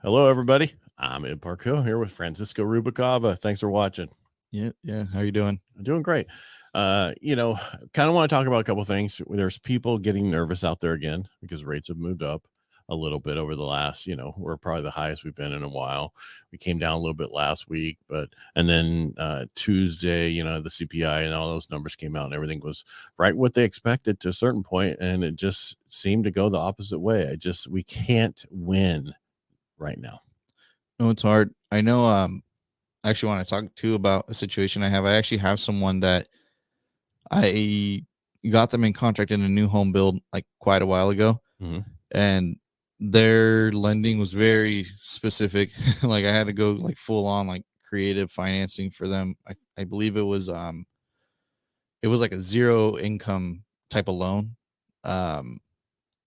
Hello, everybody. I'm in Parcaut here with Francisco Ruvalcaba. Thanks for watching. Yeah. How you doing? I'm doing great. Kind of want to talk about a couple of things. There's people getting nervous out there again because rates have moved up a little bit over the last, we're probably the highest we've been in a while. We came down a little bit last week, and then Tuesday, the CPI and all those numbers came out and everything was right what they expected to a certain point, and it just seemed to go the opposite way. We can't win right now. No, it's hard. I know. I actually want to talk too about a situation I have. I actually have someone that I got them in contract in a new home build like quite a while ago, and their lending was very specific. Like I had to go like full on like creative financing for them. I believe it was like a zero income type of loan.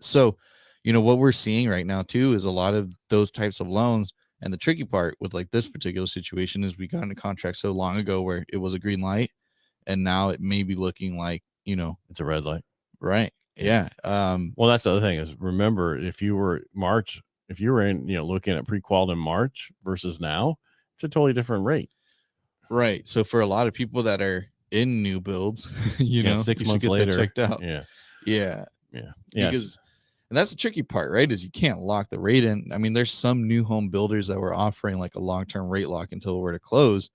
So, what we're seeing right now too is a lot of those types of loans. And the tricky part with like this particular situation is we got in a contract so long ago where it was a green light, and now it may be looking like, it's a red light. Right. Yeah. Well, that's the other thing is, remember, if you were in, looking at pre-qual in March versus now, it's a totally different rate. Right. So for a lot of people that are in new builds, 6 months later, checked out. Yeah. Because, and that's the tricky part, right? Is you can't lock the rate in. I mean, there's some new home builders that were offering like a long-term rate lock until we're to close,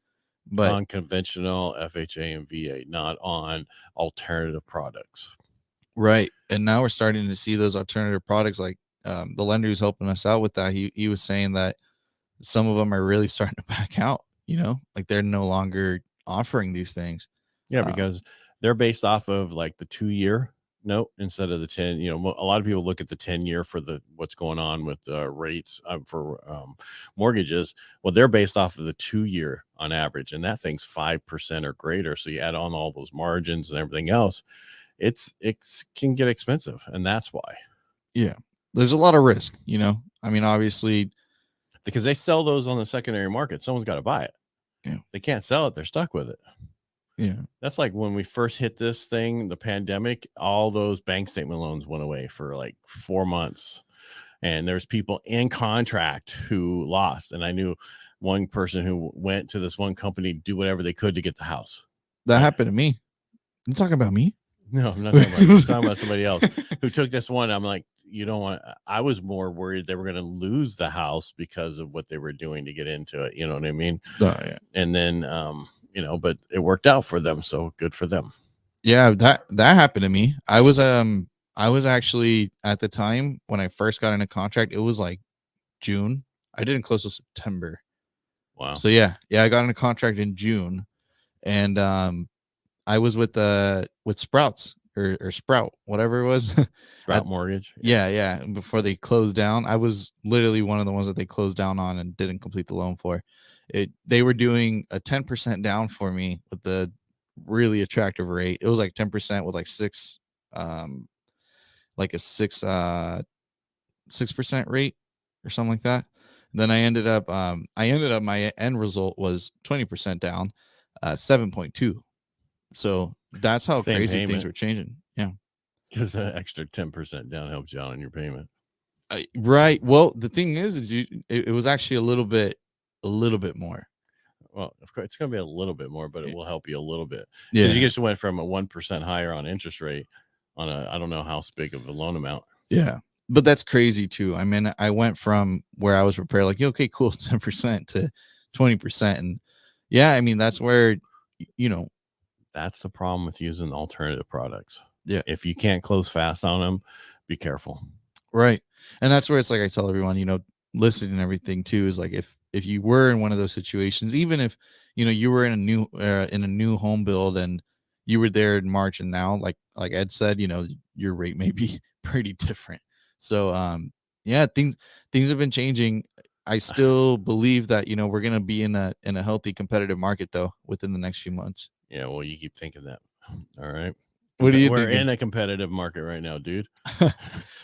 but on conventional FHA and VA, not on alternative products. Right. And now we're starting to see those alternative products. Like the lender who's helping us out with that, he was saying that some of them are really starting to back out, like they're no longer offering these things. Yeah, because they're based off of like the 2-year note instead of the 10. A lot of people look at the 10-year for what's going on with rates for mortgages. Well, they're based off of the 2-year on average, and that thing's 5% or greater. So you add on all those margins and everything else, it can get expensive, and that's why. Yeah, there's a lot of risk. I mean, obviously, because they sell those on the secondary market. Someone's got to buy it. Yeah, they can't sell it. They're stuck with it. Yeah, that's like when we first hit this thing, the pandemic, all those bank statement loans went away for like 4 months, and there's people in contract who lost. And I knew one person who went to this one company to do whatever they could to get the house. That happened to me. You talking about me? No, I'm not talking about you. I'm talking about somebody else who took this one. I'm like, you don't want. I was more worried they were going to lose the house because of what they were doing to get into it. You know what I mean? Oh, yeah. And then, but it worked out for them. So good for them. Yeah, that happened to me. I was actually at the time when I first got in a contract, it was like June. I didn't close till September. Wow. So yeah, I got in a contract in June, and I was with Sprouts or Sprout, whatever it was. Sprout Mortgage. Yeah. Before they closed down, I was literally one of the ones that they closed down on and didn't complete the loan for. They were doing a 10% down for me with the really attractive rate. It was like 10% with like a 6% rate or something like that. And then I ended up my end result was 20% down, 7.2. So that's how Same crazy payment. Things were changing. Yeah. Because the extra 10% down helps you out on your payment. Right. Well, the thing is it was actually a little bit more. Well, of course, it's going to be a little bit more, but it will help you a little bit. Yeah. Because you just went from a 1% higher on interest rate on I don't know how big of a loan amount. Yeah. But that's crazy too. I mean, I went from where I was prepared, like, okay, cool, 10% to 20%. And yeah, I mean, that's where, that's the problem with using alternative products. Yeah. If you can't close fast on them, be careful. Right. And that's where it's like I tell everyone, listening and everything too, is like if you were in one of those situations, even if you were in a new home build and you were there in March, and now like Ed said, your rate may be pretty different. So yeah, things have been changing. I still believe that we're gonna be in a healthy competitive market though within the next few months. Yeah, well, you keep thinking that. All right. What do you think? We're in a competitive market right now, dude.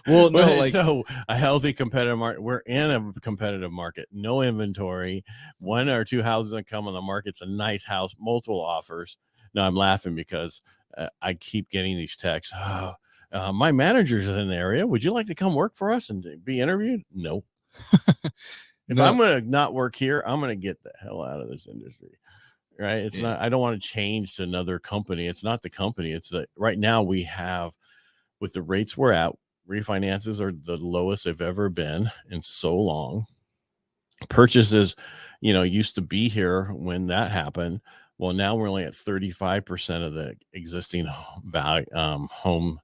Well, no, so a healthy competitive market. We're in a competitive market. No inventory. 1 or 2 houses that come on the market. It's a nice house. Multiple offers. No, I'm laughing because I keep getting these texts. Oh, my manager's in the area. Would you like to come work for us and be interviewed? No. If I'm going to not work here, I'm going to get the hell out of this industry. Right. It's not, I don't want to change to another company. It's not the company. It's the right now we have, with the rates we're at, refinances are the lowest they've ever been in so long. Purchases, used to be here when that happened. Well, now we're only at 35% of the existing value, home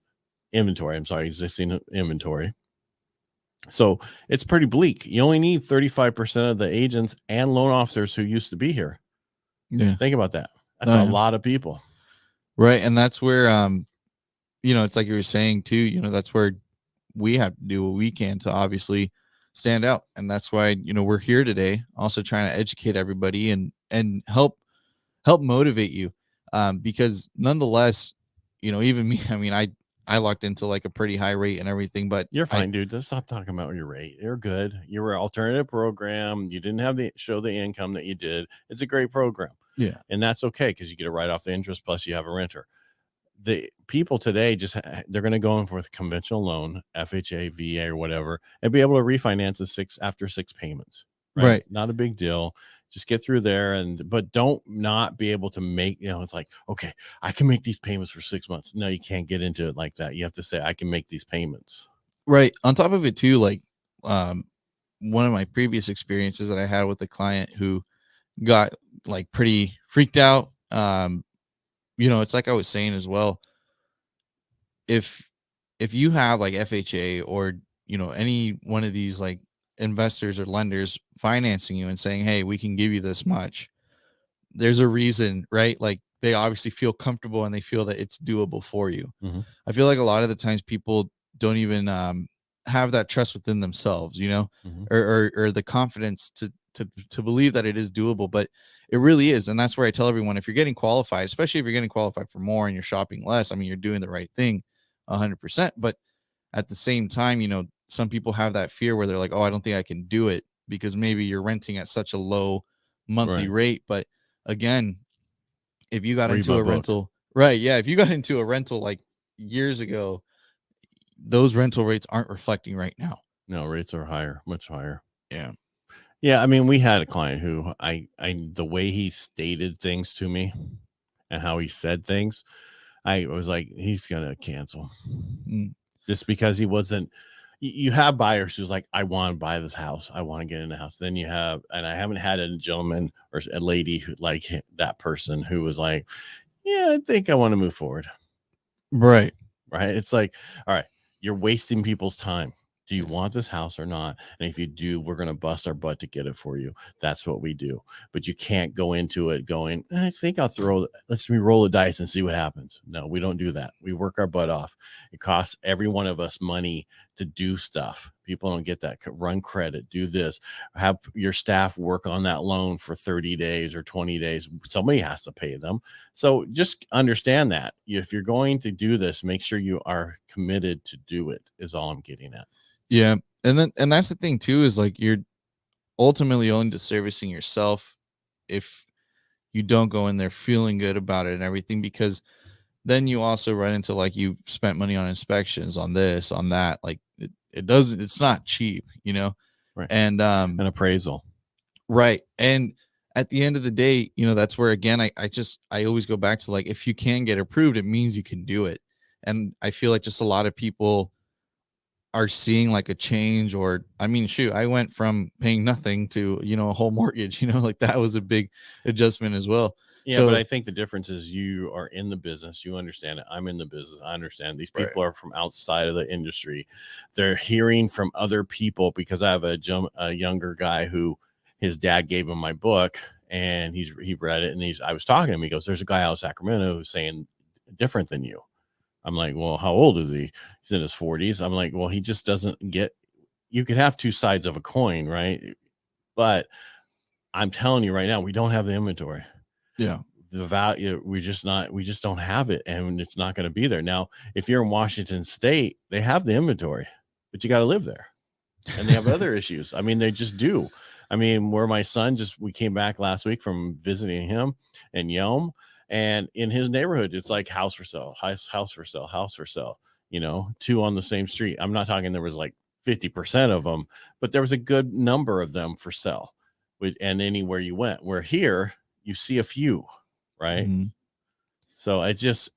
inventory. Existing inventory. So it's pretty bleak. You only need 35% of the agents and loan officers who used to be here. Yeah. Think about that. That's a lot of people. Right. And that's where, it's like you were saying too, that's where we have to do what we can to obviously stand out. And that's why, we're here today, also trying to educate everybody and help motivate you. Because nonetheless, even me, I mean, I locked into like a pretty high rate and everything, but you're fine, dude. Just stop talking about your rate. You're good. You were an alternative program. You didn't have show the income that you did. It's a great program. Yeah. And that's okay, because you get to write off the interest, plus you have a renter. The people today they're going to go in for a conventional loan, FHA, VA, or whatever, and be able to refinance after 6 payments. Right. Not a big deal. Just get through there, but don't not be able to make, it's like, okay, I can make these payments for 6 months. No, you can't get into it like that. You have to say, I can make these payments. Right. On top of it too, like, one of my previous experiences that I had with a client who got like pretty freaked out. It's like I was saying as well. If you have like FHA or, any one of these like investors or lenders financing you and saying, hey, we can give you this much, there's a reason, right? Like they obviously feel comfortable and they feel that it's doable for you. Mm-hmm. I feel like a lot of the times people don't even have that trust within themselves, Mm-hmm. or the confidence to believe that it is doable, but it really is. And that's where I tell everyone, if you're getting qualified, especially if you're getting qualified for more and you're shopping less, I mean, you're doing the right thing 100%. But at the same time, some people have that fear where they're like, oh, I don't think I can do it, because maybe you're renting at such a low monthly rate. But again, if you got into a rental, right? Yeah. If you got into a rental like years ago, those rental rates aren't reflecting right now. No, rates are higher, much higher. Yeah. Yeah. I mean, we had a client who the way he stated things to me and how he said things, I was like, he's going to cancel. Just because he wasn't. You have buyers who's like, I want to buy this house. I want to get in the house. Then you have, and I haven't had a gentleman or a lady who like that person who was like, yeah, I think I want to move forward. Right. It's like, all right, you're wasting people's time. Do you want this house or not? And if you do, we're going to bust our butt to get it for you. That's what we do. But you can't go into it going, I think let's roll the dice and see what happens. No, we don't do that. We work our butt off. It costs every one of us money to do stuff. People don't get that. Run credit, do this, have your staff work on that loan for 30 days or 20 days. Somebody has to pay them. So just understand that if you're going to do this, make sure you are committed to do it, is all I'm getting at. Yeah. And that's the thing too, is like you're ultimately only disservicing yourself if you don't go in there feeling good about it and everything, because then you also run into like you spent money on inspections, on this, on that. Like it's not cheap, Right. And an appraisal. Right. And at the end of the day, that's where, again, I always go back to like, if you can get approved, it means you can do it. And I feel like just a lot of people are seeing like a change, or I mean, shoot, I went from paying nothing to, a whole mortgage, like that was a big adjustment as well. Yeah, but I think the difference is you are in the business. You understand it. I'm in the business. I understand these people are from outside of the industry. They're hearing from other people, because I have a younger guy who his dad gave him my book, and he read it, and I was talking to him. He goes, there's a guy out of Sacramento who's saying different than you. I'm like, well, how old is he? He's in his 40s. I'm like, well, he just doesn't get, you could have two sides of a coin, right? But I'm telling you right now, we don't have the inventory. Yeah. The value, we just don't have it, and it's not going to be there. Now, if you're in Washington State, they have the inventory, but you got to live there, and they have other issues. I mean, they just do. I mean, where my son we came back last week from visiting him in Yelm, and in his neighborhood, it's like house for sale, house for sale, house for sale, 2 on the same street. I'm not talking, there was like 50% of them, but there was a good number of them for sale. And anywhere you went, where here you see a few, right? Mhm. So it just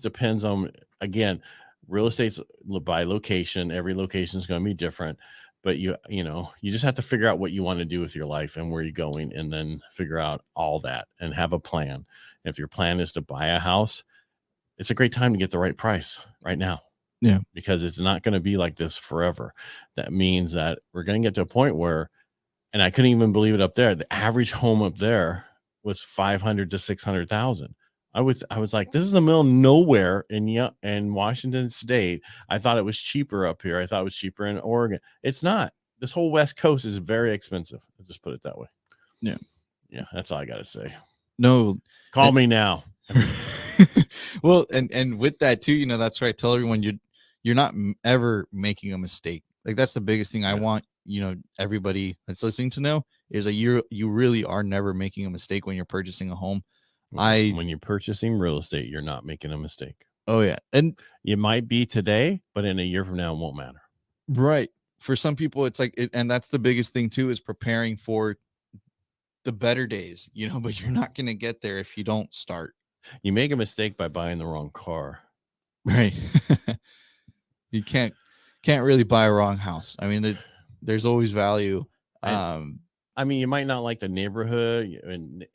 depends on, again, real estate's by location. Every location is going to be different, but you just have to figure out what you want to do with your life and where you're going, and then figure out all that and have a plan. If your plan is to buy a house, it's a great time to get the right price right now. Yeah. Because it's not going to be like this forever. That means that we're going to get to a point where, and I couldn't even believe it up there, the average home up there was 500 to 600,000. I was like, this is the middle of nowhere in Washington State. I thought it was cheaper up here. I thought it was cheaper in Oregon. It's not. This whole West Coast is very expensive. Let's just put it that way. Yeah. Yeah, that's all I got to say. No, call me now. Well, and with that too, you know, that's right. Tell everyone you're not ever making a mistake. Like, that's the biggest thing I want, you know, everybody that's listening to know, is that you really are never making a mistake when you're purchasing a home. When you're purchasing real estate, you're not making a mistake. Oh yeah. And you might be today, but in a year from now, it won't matter. Right. For some people, it's like, and that's the biggest thing too, is preparing for the better days, you know, but you're not going to get there if you don't start. You make a mistake by buying the wrong car. Right. You can't really buy a wrong house. I mean, there's always value. I mean, you might not like the neighborhood, and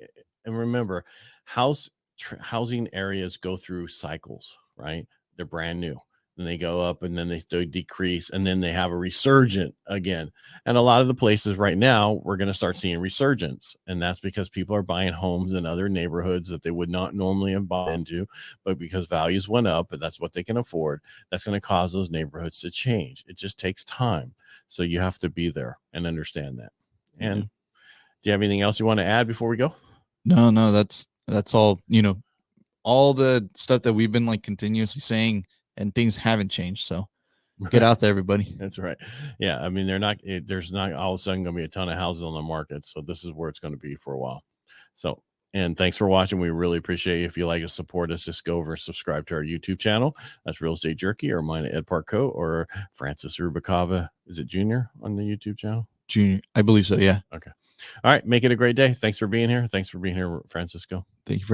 remember, housing areas go through cycles, right? They're brand new, and they go up, and then they decrease, and then they have a resurgent again. And a lot of the places right now, we're going to start seeing resurgence, and that's because people are buying homes in other neighborhoods that they would not normally have bought into, but because values went up, and that's what they can afford. That's going to cause those neighborhoods to change. It just takes time, so you have to be there and understand that. And do you have anything else you want to add before we go? No, that's all, you know, all the stuff that we've been like continuously saying, and things haven't changed. So get out there, everybody. That's right. Yeah. I mean, there's not all of a sudden going to be a ton of houses on the market. So this is where it's going to be for a while. So, and thanks for watching. We really appreciate it. If you like to support us, just go over and subscribe to our YouTube channel. That's Real Estate Jerky, or mine, Ed Parcaut, or Francis Ruvalcaba. Is it Junior on the YouTube channel? Junior, I believe so. Yeah. Okay. All right. Make it a great day. Thanks for being here. Thanks for being here, Francisco. Thank you for